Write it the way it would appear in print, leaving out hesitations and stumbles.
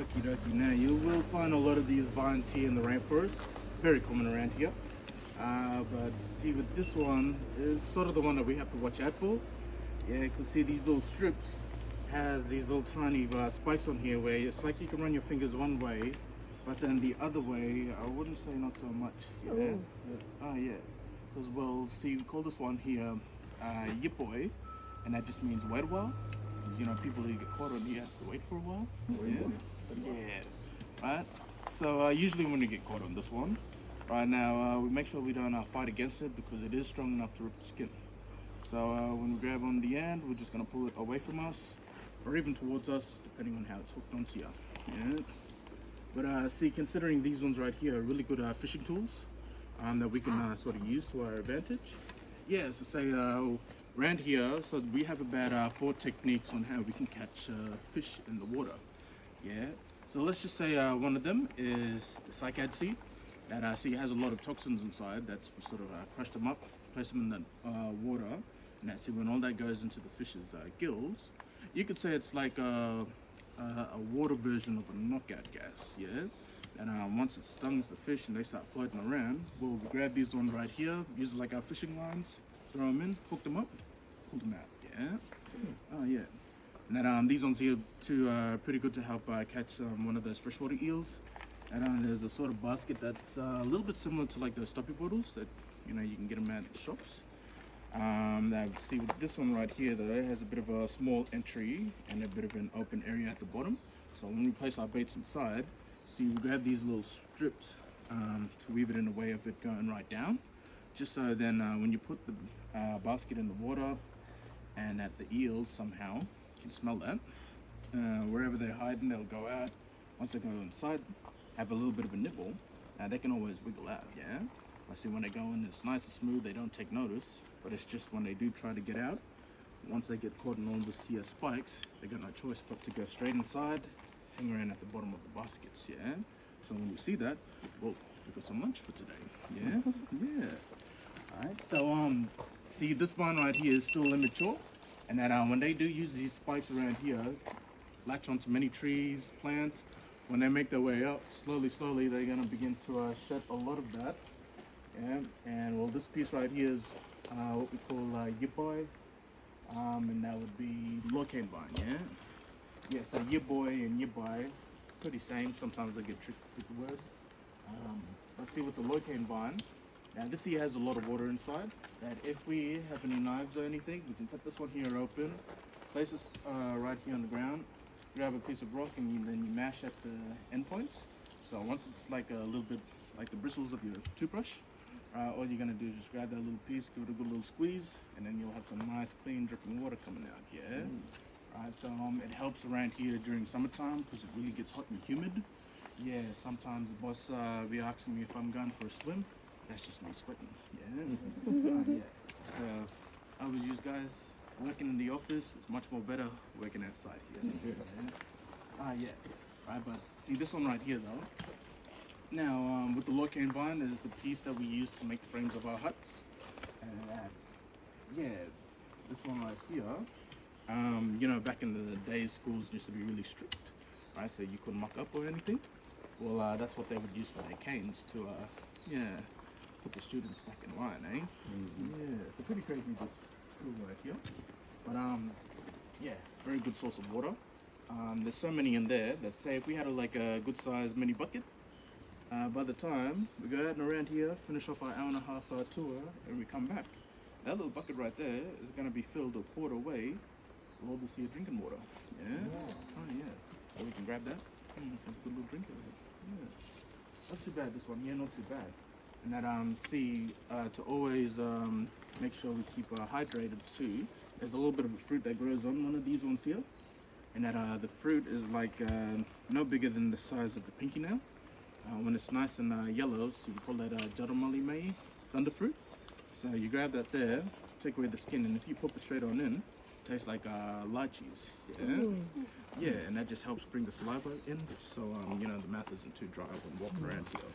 Okie dokie. Now you will find a lot of these vines here in the rainforest. Very common around here. But see, with this one is sort of the one that we have to watch out for. Yeah, you can see these little strips has these little tiny spikes on here where it's like you can run your fingers one way, but then the other way, I wouldn't say not so much. Yeah. Yeah. Because well, see, we call this one here Yippoi, and that just means wait a while. You know, people who get caught on here has to wait for a while. Right. So usually when you get caught on this one, right now we make sure we don't fight against it because it is strong enough to rip the skin. So when we grab on the end, we're just gonna pull it away from us, or even towards us, depending on how it's hooked onto you. Yeah. But see, considering these ones right here are really good fishing tools that we can sort of use to our advantage. Yeah. So say around here, so we have about 4 techniques on how we can catch fish in the water. Yeah. So let's just say one of them is the cycad seed. That see has a lot of toxins inside. That's sort of crushed them up, place them in the water, and that's when all that goes into the fish's gills. You could say it's like a water version of a knockout gas. Yeah. And once it stings the fish and they start floating around, we'll grab these ones right here, use it like our fishing lines, throw them in, hook them up, pull them out. Yeah. Oh yeah. And then these ones here too are pretty good to help catch one of those freshwater eels. And there's a sort of basket that's a little bit similar to like those stoppie bottles that you can get them at shops. Now see with this one right here though, it has a bit of a small entry and a bit of an open area at the bottom. So when we place our baits inside, see we grab these little strips to weave it in a way of it going right down. Just so then when you put the basket in the water and at the eels somehow can smell that, wherever they're hiding they'll go out. Once they go inside, have a little bit of a nibble, they can always wiggle out. Yeah. I see when they go in, it's nice and smooth, they don't take notice, but it's just when they do try to get out, once they get caught in all this here spikes, they got no choice but to go straight inside, hang around at the bottom of the baskets. Yeah. So when we see that, well, we got some lunch for today. Yeah. Yeah. All right. So see, this vine right here is still immature, and that when they do use these spikes around here, latch onto many trees, plants. When they make their way up, slowly, they're gonna begin to shed a lot of that. Yeah, and well, this piece right here is what we call yippoi, and that would be locane vine. Yeah, so yippoi and yippoi, pretty same. Sometimes I get tricked with the word. Let's see with the locane vine. Now this here has a lot of water inside. That if we have any knives or anything, we can cut this one here open, place this right here on the ground. Grab a piece of rock and then you mash at the end points. So once it's like a little bit like the bristles of your toothbrush, all you're gonna do is just grab that little piece, give it a good little squeeze, and then you'll have some nice clean dripping water coming out. Yeah. Right. So it helps around here during summertime because it really gets hot and humid. Yeah. Sometimes the boss be asking me if I'm going for a swim. That's just me sweating. Yeah. Yeah. So I always use guys. Working in the office is much more better working outside here. Yeah. Right, but see this one right here though. Now with the locane vine is the piece that we use to make the frames of our huts. Yeah, this one right here. Back in the days, schools used to be really strict, right? So you couldn't muck up or anything. Well, that's what they would use for their canes to, put the students back in line, eh? Yeah, it's a pretty crazy right here, but yeah, very good source of water. There's so many in there that say if we had a good sized mini bucket, by the time we go out and around here, finish off our hour and a half tour, and we come back, that little bucket right there is going to be filled or poured away with all this here drinking water. Yeah. Oh yeah. So we can grab that and have a good little drink of it. Yeah. Not too bad this one. Yeah, not too bad. And that to always make sure we keep hydrated too. There's a little bit of a fruit that grows on one of these ones here, and that the fruit is like no bigger than the size of the pinky nail. When it's nice and yellow, so we call that Jaramali Mai, thunder fruit. So you grab that there, take away the skin, and if you pop it straight on in, it tastes like lychees. Yeah, yeah, and that just helps bring the saliva in, so the mouth isn't too dry when walking around here.